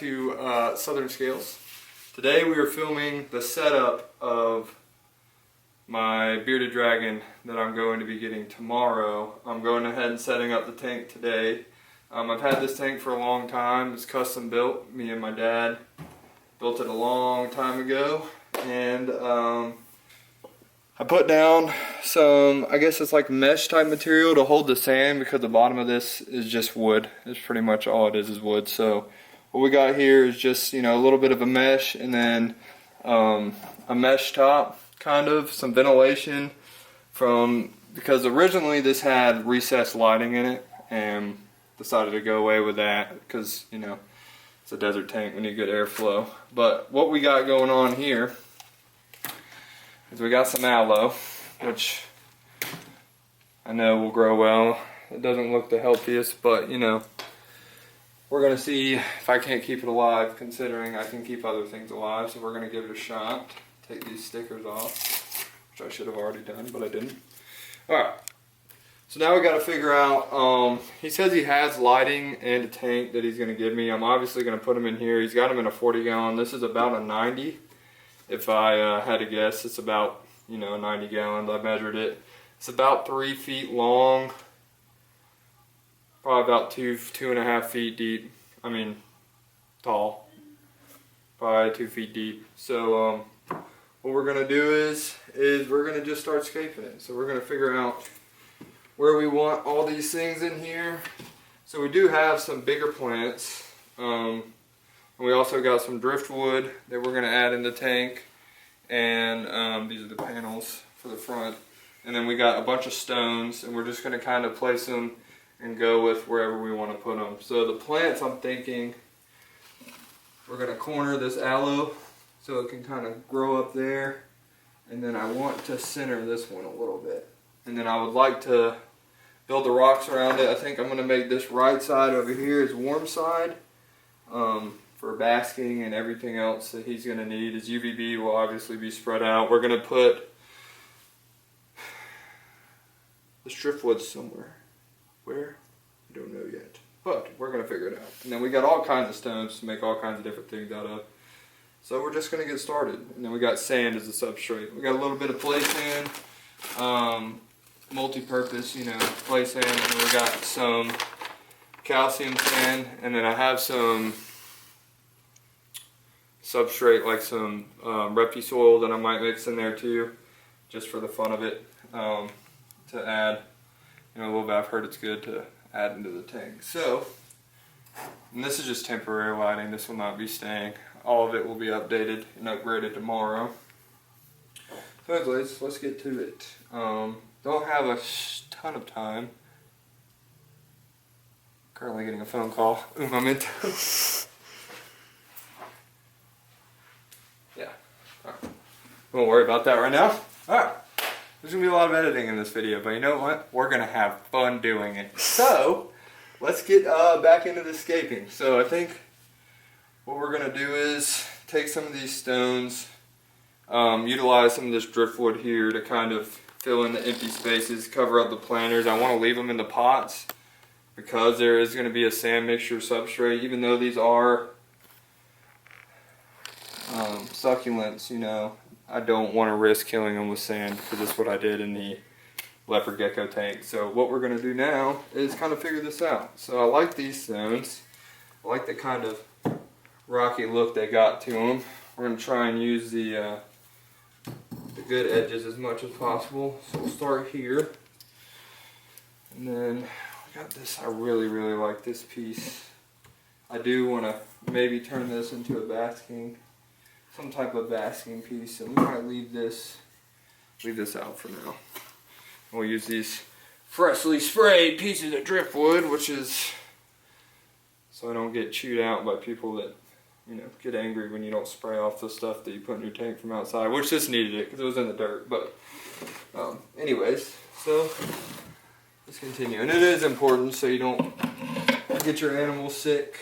to Southern Scales. Today we are filming the setup of my bearded dragon that I'm going to be getting tomorrow. I'm going ahead and setting up the tank today. I've had this tank for a long time. It's custom built. Me and my dad built it a long time ago, and I put down some, I guess it's like mesh type material to hold the sand, because the bottom of this is just wood. It's pretty much all it is wood. So what we got here is just, you know, a little bit of a mesh, and then a mesh top, kind of some ventilation because originally this had recessed lighting in it, and decided to go away with that because, you know, it's a desert tank, we need good airflow. But what we got going on here is we got some aloe, which I know will grow well. It doesn't look the healthiest, but you know, we're gonna see if I can't keep it alive, considering I can keep other things alive. So we're gonna give it a shot. Take these stickers off, which I should have already done, but I didn't. All right. So now we got to figure out, he says he has lighting and a tank that he's going to give me. I'm obviously going to put him in here. He's got them in a 40 gallon. This is about a 90. If I had to guess, it's about, you know, 90 gallons. I measured it. It's about 3 feet long, probably about 2.5 feet deep. I mean, tall, probably 2 feet deep. So what we're going to do is we're going to just start scaping it. So we're going to figure out where we want all these things in here. So we do have some bigger plants. And we also got some driftwood that we're going to add in the tank. And these are the panels for the front. And then we got a bunch of stones, and we're just going to kind of place them and go with wherever we want to put them. So the plants, I'm thinking we're going to corner this aloe so it can kind of grow up there. And then I want to center this one a little bit. And then I would like to build the rocks around it. I think I'm going to make this right side over here as warm side for basking and everything else that he's going to need. His UVB will obviously be spread out. We're going to put this driftwood somewhere. Where? I don't know yet. But we're going to figure it out. And then we got all kinds of stones to make all kinds of different things out of. So we're just going to get started. And then we got sand as a substrate. We got a little bit of play sand. Multi-purpose, you know, play sand, and then we got some calcium sand, and then I have some substrate, like some Retrieval soil that I might mix in there too, just for the fun of it, to add, you know, a little bit. I've heard it's good to add into the tank. So, and this is just temporary lighting. This will not be staying. All of it will be updated and upgraded tomorrow. So anyways, let's get to it. Don't have a ton of time. Currently getting a phone call. Un momento. Yeah. Alright. Won't worry about that right now. Alright. There's going to be a lot of editing in this video, but you know what? We're going to have fun doing it. So, let's get back into the scaping. So I think what we're going to do is take some of these stones, utilize some of this driftwood here to kind of fill in the empty spaces, cover up the planters. I want to leave them in the pots because there is going to be a sand mixture substrate. Even though these are succulents, you know, I don't want to risk killing them with sand, because that's what I did in the leopard gecko tank. So what we're going to do now is kind of figure this out. So I like these stones. I like the kind of rocky look they got to them. We're going to try and use the good edges as much as possible. So we'll start here, and then we got this. I really like this piece. I do want to maybe turn this into a basking, some type of basking piece, and we might leave this out for now. We'll use these freshly sprayed pieces of driftwood, which is so I don't get chewed out by people that, you know, get angry when you don't spray off the stuff that you put in your tank from outside, which this needed it because it was in the dirt. But anyways, so let's continue. And it is important so you don't get your animals sick.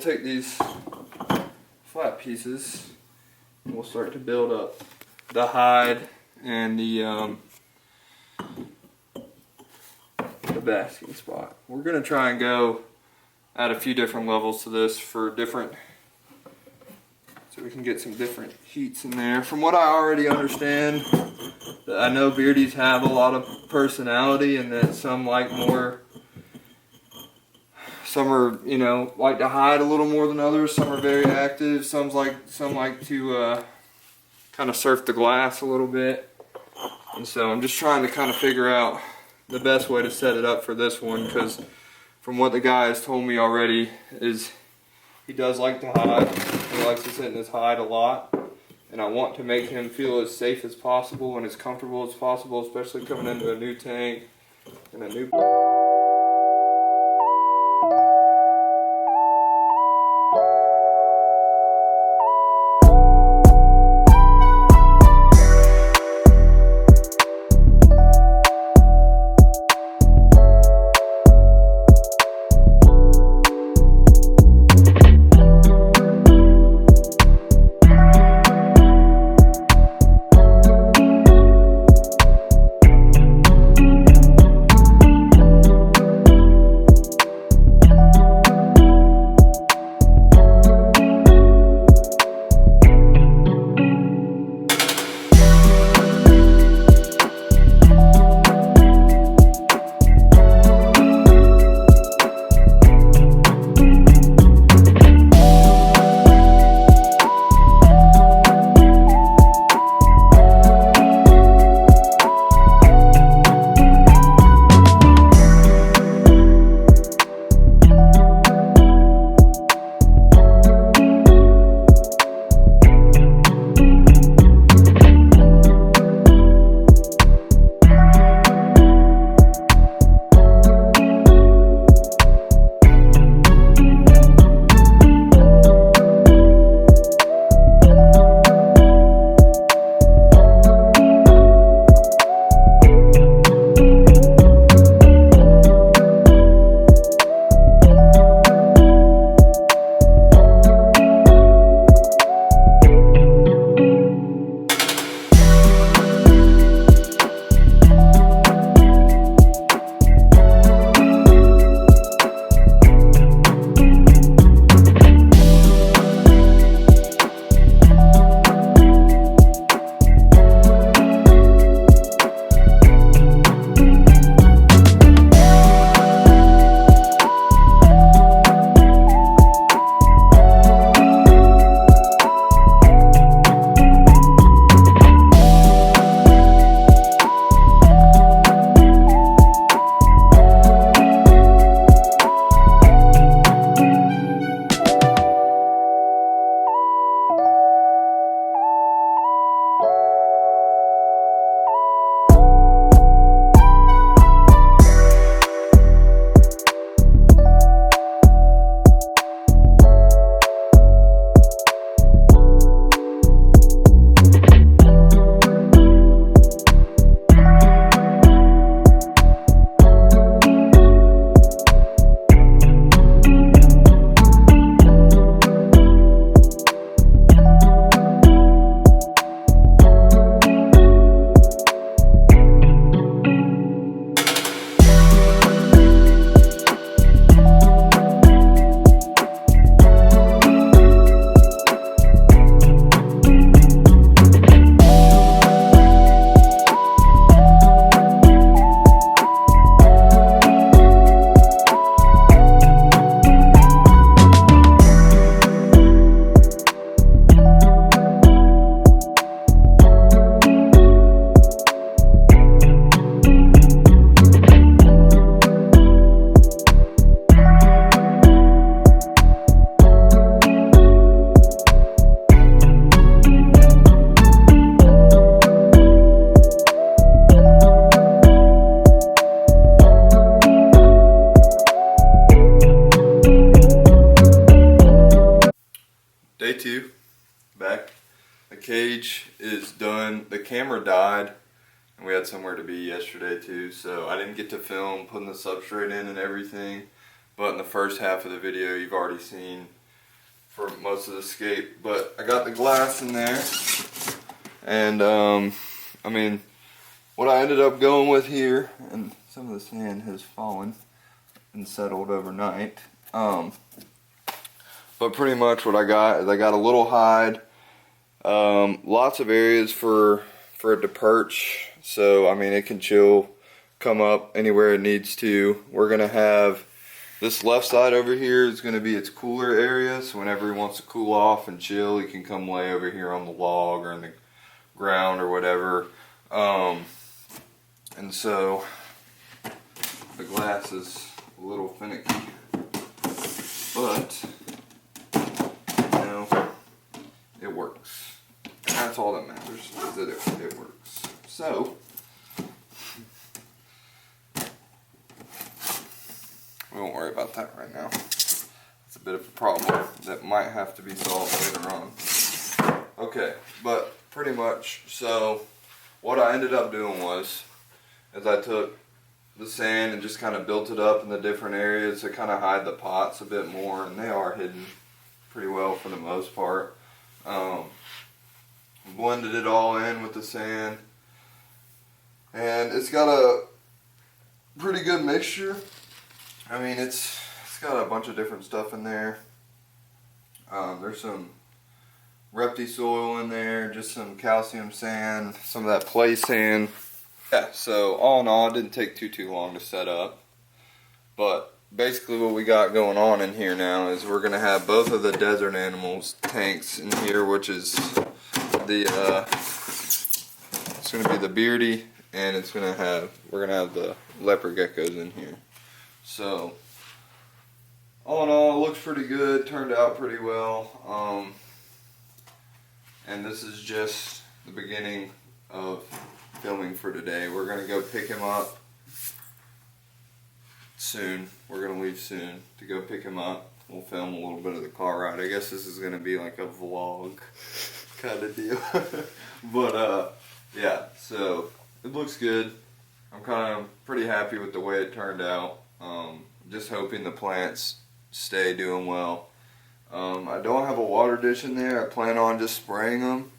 take these flat pieces and we'll start to build up the hide and the basking spot. We're gonna try and go add a few different levels to this for different, so we can get some different heats in there. From what I already understand, I know beardies have a lot of personality, and that some like more, some are, you know, like to hide a little more than others. Some are very active. Some like to kind of surf the glass a little bit. And so I'm just trying to kind of figure out the best way to set it up for this one, because from what the guy has told me already is he does like to hide. He likes to sit in his hide a lot, and I want to make him feel as safe as possible and as comfortable as possible, especially coming into a new tank and a new. cage is done. The camera died, and we had somewhere to be yesterday too, so I didn't get to film putting the substrate in and everything. But in the first half of the video, you've already seen for most of the scape. But I got the glass in there, and I mean, what I ended up going with here, and some of the sand has fallen and settled overnight. But pretty much what I got is I got a little hide, lots of areas for it to perch. So I mean, it can chill, come up anywhere it needs to. We're gonna have this left side over here is gonna be its cooler area. So whenever he wants to cool off and chill, he can come lay over here on the log or in the ground or whatever. And so the glass is a little finicky, but you know, it works. And that's all that matters, is that it works. So we won't worry about that right now. It's a bit of a problem that might have to be solved later on. Okay, but pretty much, so what I ended up doing was, is I took the sand and just kind of built it up in the different areas to kind of hide the pots a bit more, and they are hidden pretty well for the most part. Blended it all in with the sand, and it's got a pretty good mixture. I mean, it's got a bunch of different stuff in there. There's some Repti soil in there, just some calcium sand, some of that play sand. Yeah, so all in all, it didn't take too long to set up. But basically what we got going on in here now is we're going to have both of the desert animals tanks in here, which is the, it's going to be the beardy, and we're going to have the leopard geckos in here. So, all in all, it looks pretty good, turned out pretty well. And this is just the beginning of filming for today. We're going to go pick him up soon. We're going to leave soon to go pick him up. We'll film a little bit of the car ride. I guess this is going to be like a vlog kind of deal. But yeah, so it looks good. I'm kind of pretty happy with the way it turned out. Just hoping the plants stay doing well. I don't have a water dish in there. I plan on just spraying them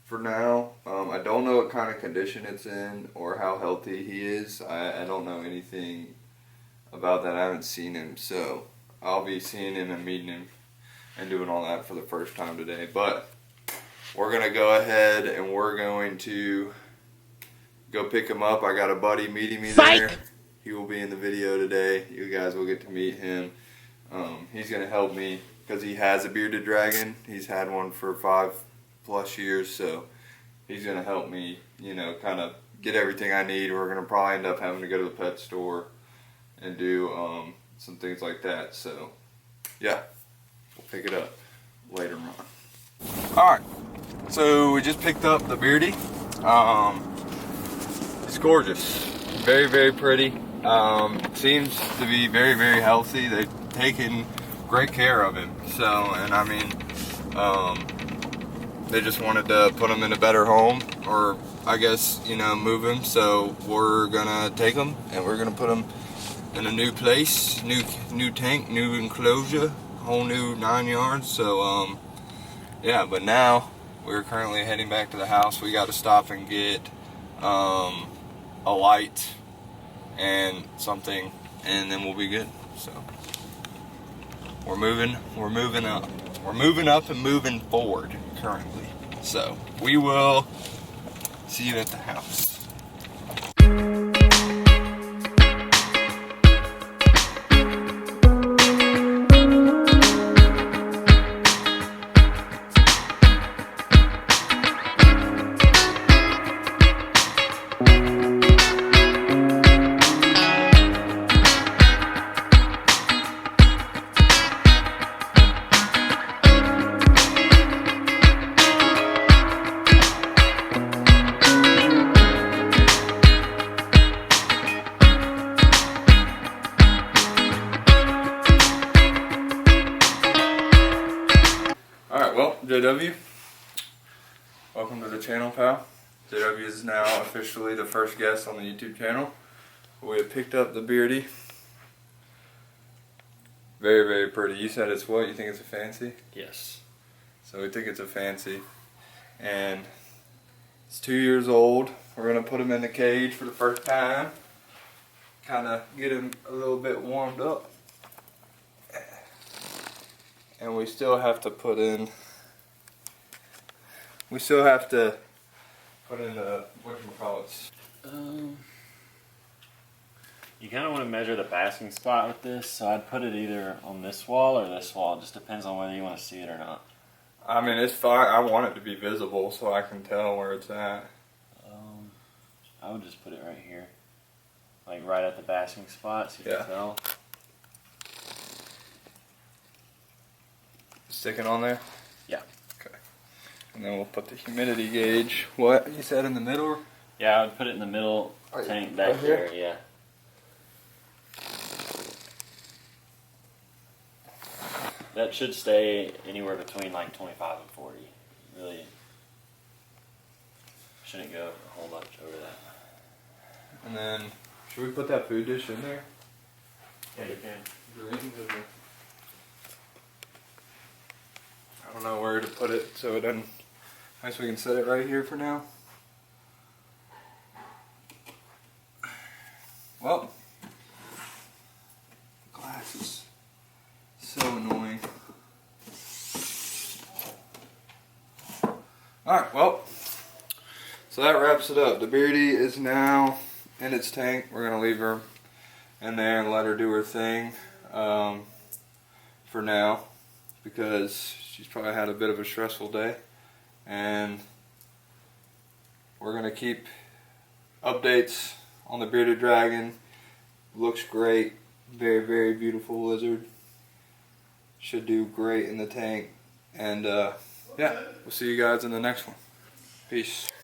for now. I don't know what kind of condition it's in or how healthy he is. I don't know anything about that. I haven't seen him, so I'll be seeing him and meeting him and doing all that for the first time today. But we're going to go ahead and we're going to go pick him up. I got a buddy meeting me there. He will be in the video today. You guys will get to meet him. He's going to help me because he has a bearded dragon. He's had one for 5+ years, so he's going to help me, you know, kind of get everything I need. We're going to probably end up having to go to the pet store and do some things like that. So, yeah, we'll pick it up later on. Alright, so we just picked up the beardy. It's gorgeous. Very, very pretty. Seems to be very, very healthy. They've taken great care of him. So, and I mean, they just wanted to put him in a better home, or I guess, you know, move him. So we're gonna take him and we're gonna put him in a new place, new tank, new enclosure, whole new 9 yards. So, yeah, but now we're currently heading back to the house. We got to stop and get a light and something, and then we'll be good. So we're moving up and moving forward currently. So we will see you at the house. Well, JW, welcome to the channel, pal. JW is now officially the first guest on the YouTube channel. We have picked up the beardy. Very, very pretty. You said it's what? You think it's a fancy? Yes. So we think it's a fancy. And it's 2 years old. We're going to put him in the cage for the first time. Kind of get him a little bit warmed up. And we still have to put in... We still have to put in the, whatchamacallits. You kind of want to measure the basking spot with this, so I'd put it either on this wall or this wall. It just depends on whether you want to see it or not. I mean, it's fine. I want it to be visible so I can tell where it's at. I would just put it right here. Like right at the basking spot so you can tell. Sticking on there? Yeah. Okay. And then we'll put the humidity gauge. What? You said in the middle? Yeah, I would put it in the middle tank back right here? there, yeah. That should stay anywhere between like 25 and 40. Really shouldn't go a whole bunch over that. And then, should we put that food dish in there? Yeah, you can. I don't know where to put it, so it doesn't. I guess we can set it right here for now. Well, glass is so annoying. Alright, well, so that wraps it up. The Beardy is now in its tank. We're going to leave her in there and let her do her thing for now, because she's probably had a bit of a stressful day, and we're going to keep updates on the bearded dragon. Looks great. Very, very beautiful lizard. Should do great in the tank. And yeah, we'll see you guys in the next one. Peace.